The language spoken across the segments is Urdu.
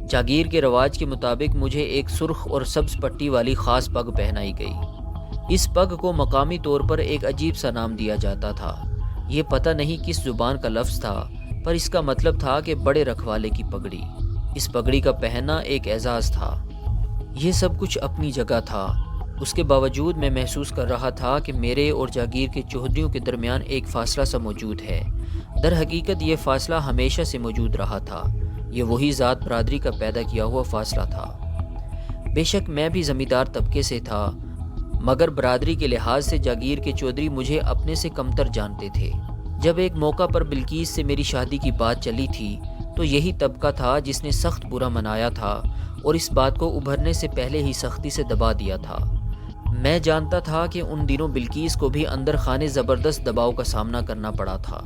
جاگیر کے رواج کے مطابق مجھے ایک سرخ اور سبز پٹی والی خاص پگ پہنائی گئی۔ اس پگ کو مقامی طور پر ایک عجیب سا نام دیا جاتا تھا۔ یہ پتہ نہیں کس زبان کا لفظ تھا، پر اس کا مطلب تھا کہ بڑے رکھوالے کی پگڑی۔ اس پگڑی کا پہننا ایک اعزاز تھا۔ یہ سب کچھ اپنی جگہ تھا، اس کے باوجود میں محسوس کر رہا تھا کہ میرے اور جاگیر کے چودھریوں کے درمیان ایک فاصلہ سا موجود ہے۔ در حقیقت یہ فاصلہ ہمیشہ سے موجود رہا تھا۔ یہ وہی ذات برادری کا پیدا کیا ہوا فاصلہ تھا۔ بے شک میں بھی زمیندار طبقے سے تھا، مگر برادری کے لحاظ سے جاگیر کے چودھری مجھے اپنے سے کمتر جانتے تھے۔ جب ایک موقع پر بلقیس سے میری شادی کی بات چلی تھی تو یہی طبقہ تھا جس نے سخت برا منایا تھا اور اس بات کو ابھرنے سے پہلے ہی سختی سے دبا دیا تھا۔ میں جانتا تھا کہ ان دنوں بلقیس کو بھی اندر خانے زبردست دباؤ کا سامنا کرنا پڑا تھا۔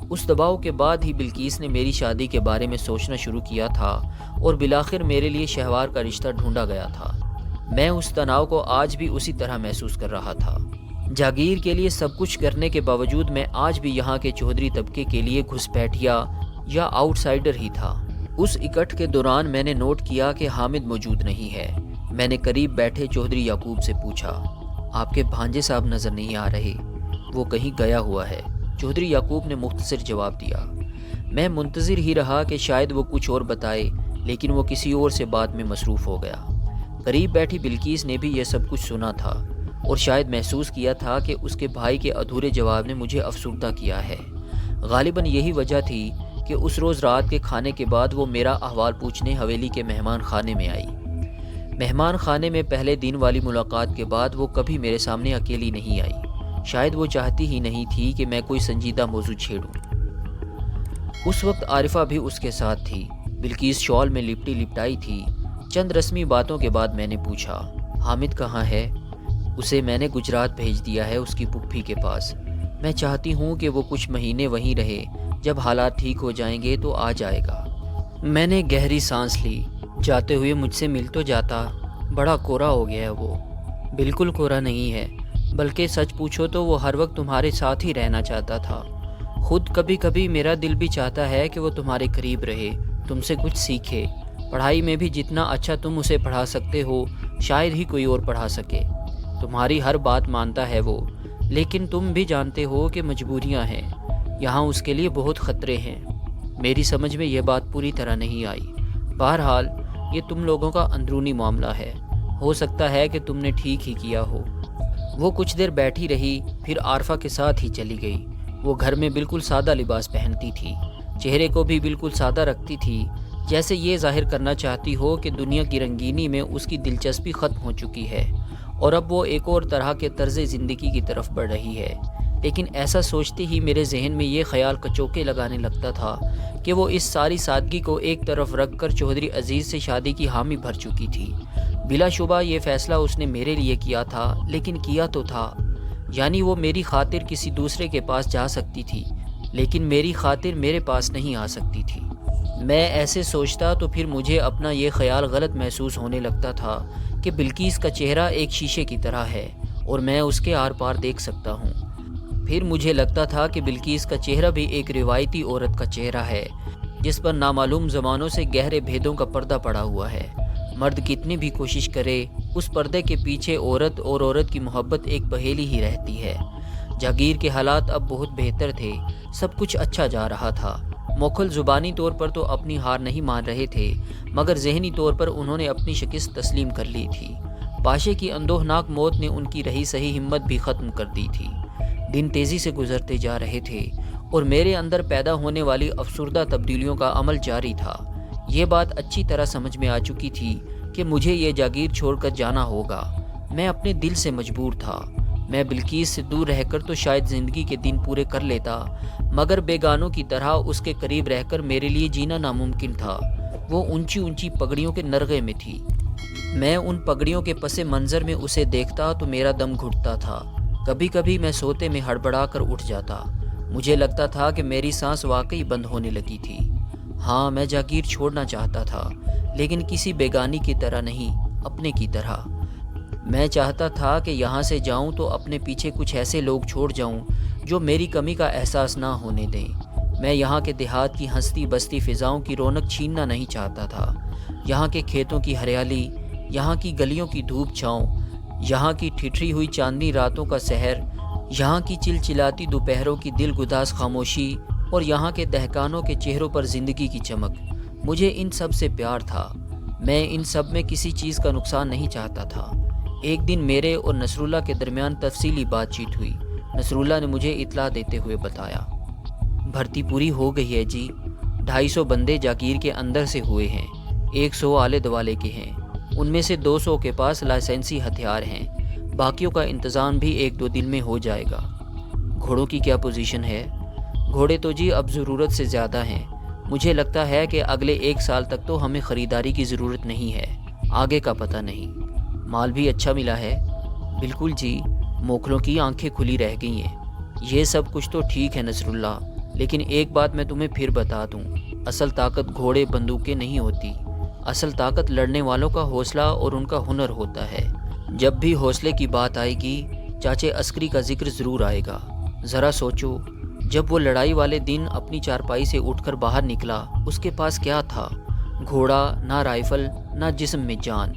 اس دباؤ کے بعد ہی بلقیس نے میری شادی کے بارے میں سوچنا شروع کیا تھا اور بالآخر میرے لیے شہوار کا رشتہ ڈھونڈا گیا تھا۔ میں اس تناؤ کو آج بھی اسی طرح محسوس کر رہا تھا۔ جاگیر کے لیے سب کچھ کرنے کے باوجود میں آج بھی یہاں کے چودھری طبقے کے لیے گھسپیٹھیا یا آؤٹ سائیڈر ہی تھا۔ اس اکٹھ کے دوران میں نے نوٹ کیا کہ حامد موجود نہیں ہے۔ میں نے قریب بیٹھے چودھری یعقوب سے پوچھا، آپ کے بھانجے صاحب نظر نہیں آ رہے؟ وہ کہیں گیا ہوا ہے، چودھری یعقوب نے مختصر جواب دیا۔ میں منتظر ہی رہا کہ شاید وہ کچھ اور بتائے، لیکن وہ کسی اور سے بات میں مصروف ہو گیا۔ قریب بیٹھی بلقیس نے بھی یہ سب کچھ سنا تھا اور شاید محسوس کیا تھا کہ اس کے بھائی کے ادھورے جواب نے مجھے افسردہ کیا ہے۔ غالباً یہی وجہ تھی کہ اس روز رات کے کھانے کے بعد وہ میرا احوال پوچھنے حویلی کے مہمان خانے میں آئی۔ مہمان خانے میں پہلے دن والی ملاقات کے بعد وہ کبھی میرے سامنے اکیلی نہیں آئی۔ شاید وہ چاہتی ہی نہیں تھی کہ میں کوئی سنجیدہ موضوع چھیڑوں۔ اس وقت عارفہ بھی اس کے ساتھ تھی۔ بلقیس شال میں لپٹی لپٹائی تھی۔ چند رسمی باتوں کے بعد میں نے پوچھا، حامد کہاں ہے؟ اسے میں نے گجرات بھیج دیا ہے، اس کی پھپھی کے پاس۔ میں چاہتی ہوں کہ وہ کچھ مہینے وہیں رہے، جب حالات ٹھیک ہو جائیں گے تو آ جائے گا۔ میں نے گہری سانس لی۔ جاتے ہوئے مجھ سے مل تو جاتا، بڑا کورا ہو گیا ہے وہ۔ بالکل کورا نہیں ہے، بلکہ سچ پوچھو تو وہ ہر وقت تمہارے ساتھ ہی رہنا چاہتا تھا۔ خود کبھی کبھی میرا دل بھی چاہتا ہے کہ وہ تمہارے قریب رہے، تم سے کچھ سیکھے۔ پڑھائی میں بھی جتنا اچھا تم اسے پڑھا سکتے ہو شاید ہی کوئی اور پڑھا سکے۔ تمہاری ہر بات مانتا ہے وہ، لیکن تم بھی جانتے ہو کہ مجبوریاں ہیں، یہاں اس کے لیے بہت خطرے ہیں۔ میری سمجھ میں یہ بات پوری طرح نہیں آئی۔ بہرحال یہ تم لوگوں کا اندرونی معاملہ ہے، ہو سکتا ہے کہ تم نے ٹھیک ہی کیا ہو۔ وہ کچھ دیر بیٹھی رہی، پھر عارفہ کے ساتھ ہی چلی گئی۔ وہ گھر میں بالکل سادہ لباس پہنتی تھی، چہرے کو بھی بالکل سادہ رکھتی تھی، جیسے یہ ظاہر کرنا چاہتی ہو کہ دنیا کی رنگینی میں اس کی دلچسپی ختم ہو چکی ہے اور اب وہ ایک اور طرح کے طرز زندگی کی طرف بڑھ رہی ہے۔ لیکن ایسا سوچتے ہی میرے ذہن میں یہ خیال کچوکے لگانے لگتا تھا کہ وہ اس ساری سادگی کو ایک طرف رکھ کر چودھری عزیز سے شادی کی حامی بھر چکی تھی۔ بلا شبہ یہ فیصلہ اس نے میرے لیے کیا تھا، لیکن کیا تو تھا، یعنی وہ میری خاطر کسی دوسرے کے پاس جا سکتی تھی، لیکن میری خاطر میرے پاس نہیں آ سکتی تھی۔ میں ایسے سوچتا تو پھر مجھے اپنا یہ خیال غلط محسوس ہونے لگتا تھا کہ بلقیس کا چہرہ ایک شیشے کی طرح ہے اور میں اس کے آر پار دیکھ سکتا ہوں۔ پھر مجھے لگتا تھا کہ بلقیس کا چہرہ بھی ایک روایتی عورت کا چہرہ ہے، جس پر نامعلوم زمانوں سے گہرے بھیدوں کا پردہ پڑا ہوا ہے۔ مرد کتنی بھی کوشش کرے، اس پردے کے پیچھے عورت اور عورت کی محبت ایک پہیلی ہی رہتی ہے۔ جاگیر کے حالات اب بہت بہتر تھے، سب کچھ اچھا جا رہا تھا۔ موکھل زبانی طور پر تو اپنی ہار نہیں مان رہے تھے، مگر ذہنی طور پر انہوں نے اپنی شکست تسلیم کر لی تھی۔ پاشے کی اندوہناک موت نے ان کی رہی سہی ہمت بھی ختم کر دی تھی۔ دن تیزی سے گزرتے جا رہے تھے اور میرے اندر پیدا ہونے والی افسردہ تبدیلیوں کا عمل جاری تھا۔ یہ بات اچھی طرح سمجھ میں آ چکی تھی کہ مجھے یہ جاگیر چھوڑ کر جانا ہوگا۔ میں اپنے دل سے مجبور تھا۔ میں بلقیس سے دور رہ کر تو شاید زندگی کے دن پورے کر لیتا، مگر بیگانوں کی طرح اس کے قریب رہ کر میرے لیے جینا ناممکن تھا۔ وہ اونچی اونچی پگڑیوں کے نرغے میں تھی۔ میں ان پگڑیوں کے پس منظر میں اسے دیکھتا تو میرا دم گھٹتا تھا۔ کبھی کبھی میں سوتے میں ہڑبڑا کر اٹھ جاتا۔ مجھے لگتا تھا کہ میری سانس واقعی بند ہونے لگی تھی۔ ہاں، میں جاگیر چھوڑنا چاہتا تھا، لیکن کسی بیگانی کی طرح نہیں، اپنے کی طرح۔ میں چاہتا تھا کہ یہاں سے جاؤں تو اپنے پیچھے کچھ ایسے لوگ چھوڑ جاؤں جو میری کمی کا احساس نہ ہونے دیں، میں یہاں کے دیہات کی ہنستی بستی فضاؤں کی رونق چھیننا نہیں چاہتا تھا۔ یہاں کے کھیتوں کی ہریالی، یہاں کی گلیوں کی دھوپ چھاؤں، یہاں کی ٹھٹری ہوئی چاندنی راتوں کا سحر، یہاں کی چلچلاتی دوپہروں کی دل گداز خاموشی اور یہاں کے دہقانوں کے چہروں پر زندگی کی چمک، مجھے ان سب سے پیار تھا۔ میں ان سب میں کسی چیز کا نقصان نہیں چاہتا تھا۔ ایک دن میرے اور نصر اللہ کے درمیان تفصیلی بات چیت ہوئی۔ نصر اللہ نے مجھے اطلاع دیتے ہوئے بتایا، بھرتی پوری ہو گئی ہے جی، 250 بندے جاگیر کے اندر سے ہوئے ہیں، 100 آلے دوالے کے ہیں، ان میں سے 200 کے پاس لائسنسی ہتھیار ہیں، باقیوں کا انتظام بھی 1-2 دن میں ہو جائے گا۔ گھوڑوں کی کیا پوزیشن ہے؟ گھوڑے تو جی اب ضرورت سے زیادہ ہیں، مجھے لگتا ہے کہ اگلے 1 سال تک تو ہمیں خریداری کی ضرورت نہیں ہے، آگے کا پتہ نہیں۔ مال بھی اچھا ملا ہے؟ بالکل جی، موکلوں کی آنکھیں کھلی رہ گئی ہیں۔ یہ سب کچھ تو ٹھیک ہے نصر اللہ، لیکن ایک بات میں تمہیں پھر بتا دوں، اصل طاقت گھوڑے بندوقیں نہیں ہوتی، اصل طاقت لڑنے والوں کا حوصلہ اور ان کا ہنر ہوتا ہے۔ جب بھی حوصلے کی بات آئے گی، چاچے عسکری کا ذکر ضرور آئے گا۔ ذرا سوچو، جب وہ لڑائی والے دن اپنی چارپائی سے اٹھ کر باہر نکلا، اس کے پاس کیا تھا؟ گھوڑا، نہ رائفل، نہ جسم میں جان،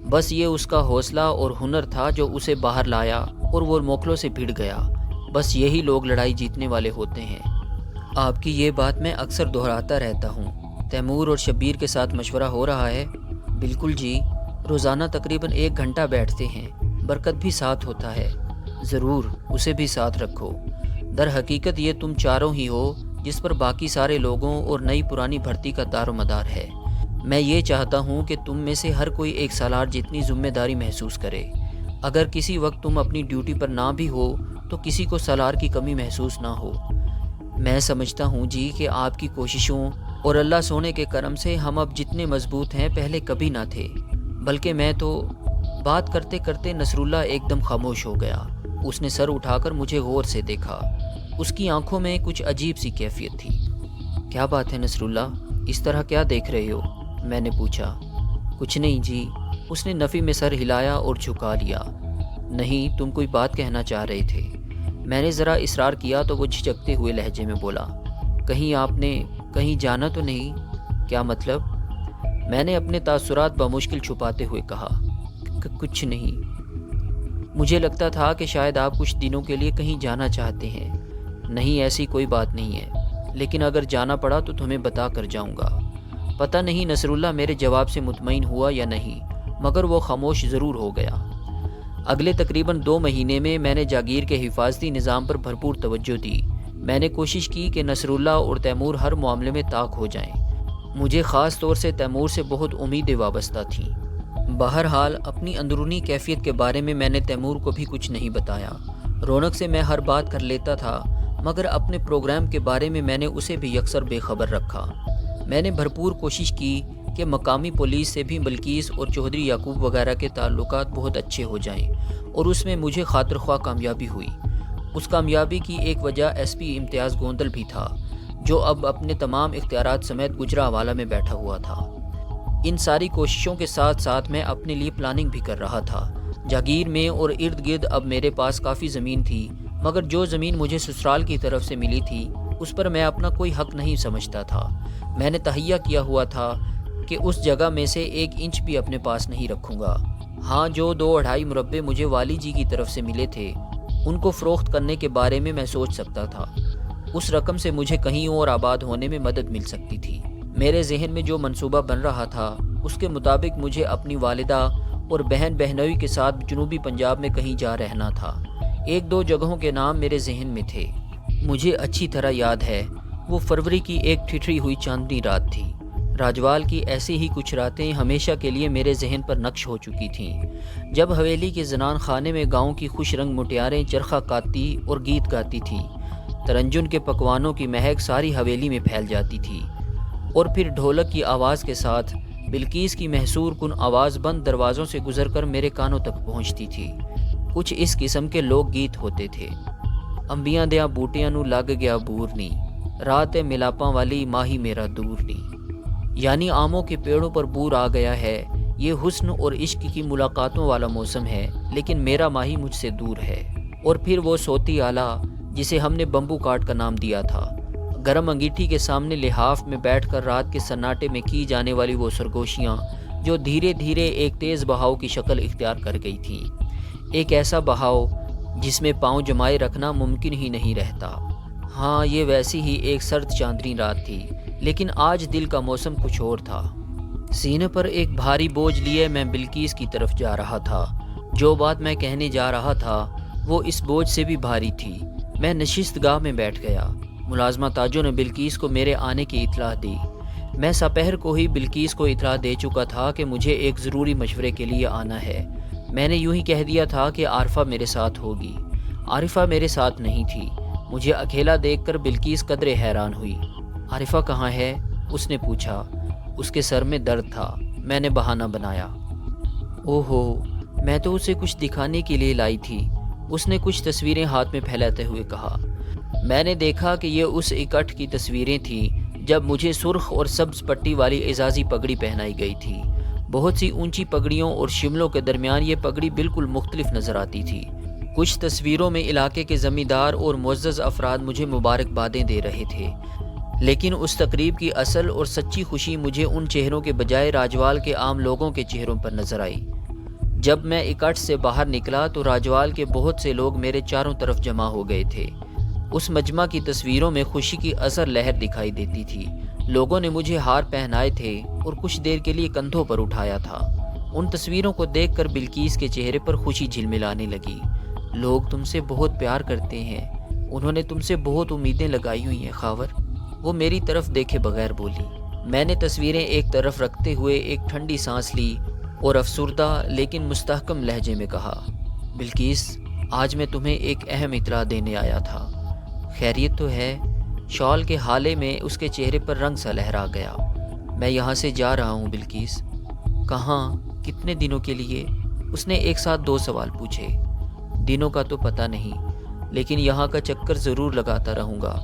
بس یہ اس کا حوصلہ اور ہنر تھا جو اسے باہر لایا اور وہ موکلوں سے بھڑ گیا۔ بس یہی لوگ لڑائی جیتنے والے ہوتے ہیں۔ آپ کی یہ بات میں اکثر دہراتا رہتا ہوں۔ تیمور اور شبیر کے ساتھ مشورہ ہو رہا ہے؟ بالکل جی، روزانہ تقریباً 1 گھنٹہ بیٹھتے ہیں، برکت بھی ساتھ ہوتا ہے۔ ضرور، اسے بھی ساتھ رکھو۔ در حقیقت یہ تم چاروں ہی ہو جس پر باقی سارے لوگوں اور نئی پرانی بھرتی کا دار و مدار ہے۔ میں یہ چاہتا ہوں کہ تم میں سے ہر کوئی ایک سالار جتنی ذمہ داری محسوس کرے۔ اگر کسی وقت تم اپنی ڈیوٹی پر نہ بھی ہو تو کسی کو سالار کی کمی محسوس نہ ہو۔ میں سمجھتا ہوں جی کہ آپ کی کوششوں اور اللہ سونے کے کرم سے ہم اب جتنے مضبوط ہیں پہلے کبھی نہ تھے، بلکہ میں تو… بات کرتے کرتے نصر اللہ ایک دم خاموش ہو گیا۔ اس نے سر اٹھا کر مجھے غور سے دیکھا۔ اس کی آنکھوں میں کچھ عجیب سی کیفیت تھی۔ کیا بات ہے نصر اللہ، اس طرح کیا دیکھ رہے ہو؟ میں نے پوچھا۔ کچھ نہیں جی، اس نے نفی میں سر ہلایا اور جھکا لیا۔ نہیں، تم کوئی بات کہنا چاہ رہے تھے۔ میں نے ذرا اصرار کیا تو وہ جھجکتے ہوئے لہجے میں بولا، کہیں آپ نے کہیں جانا تو نہیں؟ کیا مطلب؟ میں نے اپنے تاثرات بمشکل چھپاتے ہوئے کہا، کچھ نہیں۔ مجھے لگتا تھا کہ شاید آپ کچھ دنوں کے لیے کہیں جانا چاہتے ہیں۔ نہیں، ایسی کوئی بات نہیں ہے، لیکن اگر جانا پڑا تو تمہیں بتا کر جاؤں گا۔ پتہ نہیں نصر اللہ میرے جواب سے مطمئن ہوا یا نہیں، مگر وہ خاموش ضرور ہو گیا۔ اگلے تقریباً 2 مہینے میں نے جاگیر کے حفاظتی نظام پر بھرپور توجہ دی۔ میں نے کوشش کی کہ نصر اللہ اور تیمور ہر معاملے میں طاق ہو جائیں۔ مجھے خاص طور سے تیمور سے بہت امیدیں وابستہ تھیں۔ بہرحال اپنی اندرونی کیفیت کے بارے میں نے تیمور کو بھی کچھ نہیں بتایا۔ رونق سے میں ہر بات کر لیتا تھا، مگر اپنے پروگرام کے بارے میں نے اسے بھی یکسر بے خبر رکھا۔ میں نے بھرپور کوشش کی کہ مقامی پولیس سے بھی بلقیس اور چودھری یعقوب وغیرہ کے تعلقات بہت اچھے ہو جائیں، اور اس میں مجھے خاطر خواہ کامیابی ہوئی۔ اس کامیابی کی ایک وجہ ایس پی امتیاز گوندل بھی تھا، جو اب اپنے تمام اختیارات سمیت گجرا حوالہ میں بیٹھا ہوا تھا۔ ان ساری کوششوں کے ساتھ ساتھ میں اپنے لیے پلاننگ بھی کر رہا تھا۔ جاگیر میں اور ارد گرد اب میرے پاس کافی زمین تھی، مگر جو زمین مجھے سسرال کی طرف سے ملی تھی اس پر میں اپنا کوئی حق نہیں سمجھتا تھا۔ میں نے تہیہ کیا ہوا تھا کہ اس جگہ میں سے 1 انچ بھی اپنے پاس نہیں رکھوں گا۔ ہاں، جو 2-2.5 مربع مجھے والی جی کی طرف سے ملے تھے، ان کو فروخت کرنے کے بارے میں سوچ سکتا تھا۔ اس رقم سے مجھے کہیں اور آباد ہونے میں مدد مل سکتی تھی۔ میرے ذہن میں جو منصوبہ بن رہا تھا اس کے مطابق مجھے اپنی والدہ اور بہن بہنوئی کے ساتھ جنوبی پنجاب میں کہیں جا رہنا تھا۔ 1-2 جگہوں کے نام میرے ذہن میں تھے۔ مجھے اچھی طرح یاد ہے، وہ فروری کی ایک ٹھٹری ہوئی چاندنی رات تھی۔ راجوال کی ایسی ہی کچھ راتیں ہمیشہ کے لیے میرے ذہن پر نقش ہو چکی تھیں، جب حویلی کے زنان خانے میں گاؤں کی خوش رنگ مٹیاریں چرخہ کاتی اور گیت گاتی تھیں۔ ترنجن کے پکوانوں کی مہک ساری حویلی میں پھیل جاتی تھی، اور پھر ڈھولک کی آواز کے ساتھ بلقیس کی محصور کن آواز بند دروازوں سے گزر کر میرے کانوں تک پہنچتی تھی۔ کچھ اس قسم کے لوک گیت ہوتے تھے۔ انبیاں دیاں بوٹیاں نو لگ گیا بور نی، رات ملاپاں والی ماہی میرا دور نی۔ یعنی آموں کے پیڑوں پر بور آ گیا ہے، یہ حسن اور عشق کی ملاقاتوں والا موسم ہے، لیکن میرا ماہی مجھ سے دور ہے۔ اور پھر وہ سوتی آلہ جسے ہم نے بمبو کاٹ کا نام دیا تھا، گرم انگیٹھی کے سامنے لحاف میں بیٹھ کر رات کے سناٹے میں کی جانے والی وہ سرگوشیاں جو دھیرے دھیرے ایک تیز بہاؤ کی شکل اختیار کر گئی تھیں، ایک ایسا بہاؤ جس میں پاؤں جمائے رکھنا ممکن ہی نہیں رہتا۔ ہاں، یہ ویسی ہی ایک سرد چاندنی رات تھی، لیکن آج دل کا موسم کچھ اور تھا۔ سینے پر ایک بھاری بوجھ لیے میں بلقیس کی طرف جا رہا تھا۔ جو بات میں کہنے جا رہا تھا وہ اس بوجھ سے بھی بھاری تھی۔ میں نشست گاہ میں بیٹھ گیا۔ ملازمہ تاجو نے بلقیس کو میرے آنے کی اطلاع دی۔ میں سپہر کو ہی بلقیس کو اطلاع دے چکا تھا کہ مجھے ایک ضروری مشورے کے لیے آنا ہے۔ میں نے یوں ہی کہہ دیا تھا کہ عارفہ میرے ساتھ ہوگی۔ عارفہ میرے ساتھ نہیں تھی۔ مجھے اکیلا دیکھ کر بلقیس قدرے حیران ہوئی۔ عارفہ کہاں ہے؟ اس نے پوچھا۔ اس کے سر میں درد تھا۔ میں نے بہانہ بنایا۔ اوہو، میں تو اسے کچھ دکھانے کے لیے لائی تھی، اس نے کچھ تصویریں ہاتھ میں پھیلاتے ہوئے کہا۔ میں نے دیکھا کہ یہ اس اکٹھ کی تصویریں تھیں جب مجھے سرخ اور سبز پٹی والی اعزازی پگڑی پہنائی گئی تھی۔ بہت سی اونچی پگڑیوں اور شملوں کے درمیان یہ پگڑی بالکل مختلف نظر آتی تھی۔ کچھ تصویروں میں علاقے کے زمیندار اور معزز افراد مجھے مبارکبادیں دے رہے تھے، لیکن اس تقریب کی اصل اور سچی خوشی مجھے ان چہروں کے بجائے راجوال کے عام لوگوں کے چہروں پر نظر آئی۔ جب میں اکٹھ سے باہر نکلا تو راجوال کے بہت سے لوگ میرے چاروں طرف جمع ہو گئے تھے۔ اس مجمع کی تصویروں میں خوشی کی اثر لہر دکھائی دیتی تھی۔ لوگوں نے مجھے ہار پہنائے تھے اور کچھ دیر کے لیے کندھوں پر اٹھایا تھا۔ ان تصویروں کو دیکھ کر بلقیس کے چہرے پر خوشی جھلملانے لگی۔ لوگ تم سے بہت پیار کرتے ہیں، انہوں نے تم سے بہت امیدیں لگائی ہوئی ہیں خاور، وہ میری طرف دیکھے بغیر بولی۔ میں نے تصویریں ایک طرف رکھتے ہوئے ایک ٹھنڈی سانس لی اور افسردہ لیکن مستحکم لہجے میں کہا، بلقیس، آج میں تمہیں ایک اہم اطلاع دینے آیا تھا۔ خیریت تو ہے؟ شال کے حالے میں اس کے چہرے پر رنگ سا لہرا گیا۔ میں یہاں سے جا رہا ہوں بلقیس۔ کہاں؟ کتنے دنوں کے لیے؟ اس نے ایک ساتھ دو سوال پوچھے۔ دنوں کا تو پتہ نہیں، لیکن یہاں کا چکر ضرور لگاتا رہوں گا،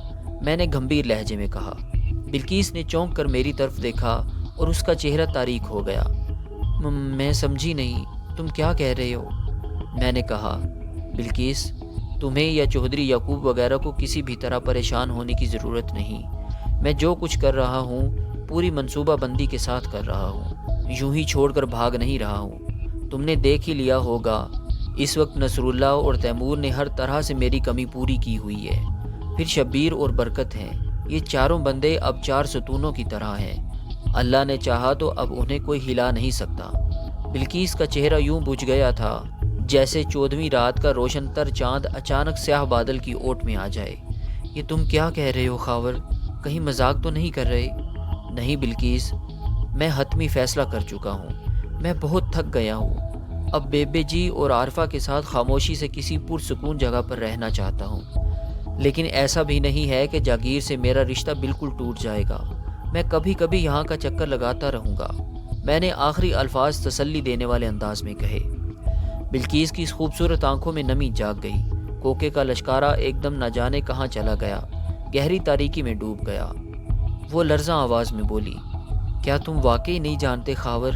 میں نے گمبھیر لہجے میں کہا۔ بلقیس نے چونک کر میری طرف دیکھا اور اس کا چہرہ تاریک ہو گیا۔ میں سمجھی نہیں، تم کیا کہہ رہے ہو؟ میں نے کہا، بلقیس، تمہیں یا چودھری یعقوب وغیرہ کو کسی بھی طرح پریشان ہونے کی ضرورت نہیں۔ میں جو کچھ کر رہا ہوں پوری منصوبہ بندی کے ساتھ کر رہا ہوں، یوں ہی چھوڑ کر بھاگ نہیں رہا ہوں۔ تم نے دیکھ ہی لیا ہوگا، اس وقت نصر اللہ اور تیمور نے ہر طرح سے میری کمی پوری کی ہوئی ہے، پھر شبیر اور برکت ہیں۔ یہ چاروں بندے اب چار ستونوں کی طرح ہیں، اللہ نے چاہا تو اب انہیں کوئی ہلا نہیں سکتا۔ بلقیس کا چہرہ یوں بجھ گیا تھا جیسے 14ویں رات کا روشن تر چاند اچانک سیاہ بادل کی اوٹ میں آ جائے۔ یہ تم کیا کہہ رہے ہو خاور؟ کہیں مذاق تو نہیں کر رہے؟ نہیں بلقیس، میں حتمی فیصلہ کر چکا ہوں، میں بہت تھک گیا ہوں۔ اب بیبے جی اور عارفہ کے ساتھ خاموشی سے کسی پرسکون جگہ پر رہنا چاہتا ہوں، لیکن ایسا بھی نہیں ہے کہ جاگیر سے میرا رشتہ بالکل ٹوٹ جائے گا۔ میں کبھی کبھی یہاں کا چکر لگاتا رہوں گا، میں نے آخری الفاظ تسلی دینے والے انداز میں کہے۔ بلقیس کی اس خوبصورت آنکھوں میں نمی جاگ گئی۔ کوکے کا لشکارہ ایک دم نہ جانے کہاں چلا گیا، گہری تاریکی میں ڈوب گیا۔ وہ لرزاں آواز میں بولی، کیا تم واقعی نہیں جانتے خاور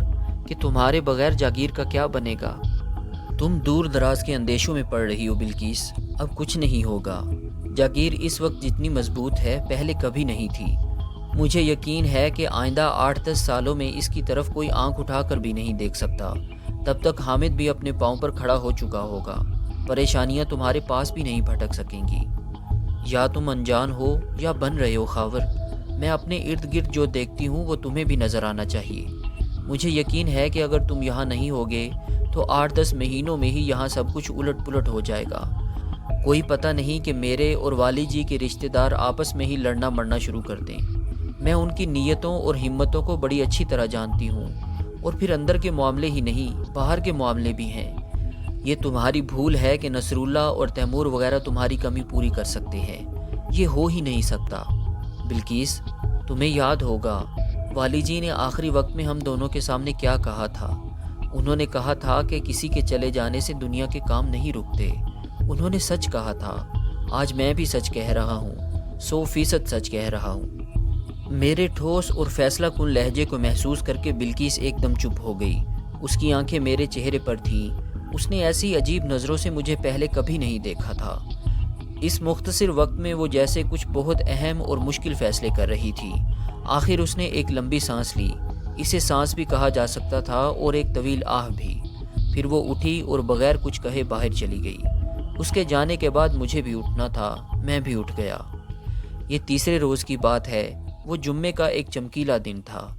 کہ تمہارے بغیر جاگیر کا کیا بنے گا؟ تم دور دراز کے اندیشوں میں پڑ رہی ہو بلقیس، اب کچھ نہیں ہوگا۔ جاگیر اس وقت جتنی مضبوط ہے پہلے کبھی نہیں تھی۔ مجھے یقین ہے کہ آئندہ 8-10 سالوں میں اس کی طرف کوئی آنکھ اٹھا کر بھی نہیں دیکھ سکتا۔ تب تک حامد بھی اپنے پاؤں پر کھڑا ہو چکا ہوگا، پریشانیاں تمہارے پاس بھی نہیں بھٹک سکیں گی۔ یا تم انجان ہو یا بن رہے ہو خاور، میں اپنے ارد گرد جو دیکھتی ہوں وہ تمہیں بھی نظر آنا چاہیے۔ مجھے یقین ہے کہ اگر تم یہاں نہیں ہوگے تو 8-10 مہینوں میں ہی یہاں سب کچھ الٹ پلٹ ہو جائے گا۔ کوئی پتہ نہیں کہ میرے اور والی جی کے رشتہ دار آپس میں ہی لڑنا مرنا شروع کر دیں۔ میں ان کی نیتوں اور ہمتوں کو بڑی اچھی طرح جانتی ہوں، اور پھر اندر کے معاملے ہی نہیں باہر کے معاملے بھی ہیں۔ یہ تمہاری بھول ہے کہ نصر اللہ اور تیمور وغیرہ تمہاری کمی پوری کر سکتے ہیں، یہ ہو ہی نہیں سکتا۔ بلقیس، تمہیں یاد ہوگا والی جی نے آخری وقت میں ہم دونوں کے سامنے کیا کہا تھا؟ انہوں نے کہا تھا کہ کسی کے چلے جانے سے دنیا کے کام نہیں رکتے۔ انہوں نے سچ کہا تھا، آج میں بھی سچ کہہ رہا ہوں، 100% سچ کہہ رہا ہوں۔ میرے ٹھوس اور فیصلہ کن لہجے کو محسوس کر کے بلقیس ایک دم چپ ہو گئی۔ اس کی آنکھیں میرے چہرے پر تھیں۔ اس نے ایسی عجیب نظروں سے مجھے پہلے کبھی نہیں دیکھا تھا۔ اس مختصر وقت میں وہ جیسے کچھ بہت اہم اور مشکل فیصلے کر رہی تھی۔ آخر اس نے ایک لمبی سانس لی، اسے سانس بھی کہا جا سکتا تھا اور ایک طویل آہ بھی۔ پھر وہ اٹھی اور بغیر کچھ کہے باہر چلی گئی۔ اس کے جانے کے بعد مجھے بھی اٹھنا تھا، میں بھی اٹھ گیا۔ یہ تیسرے روز کی بات ہے۔ وہ جمعے کا ایک چمکیلا دن تھا۔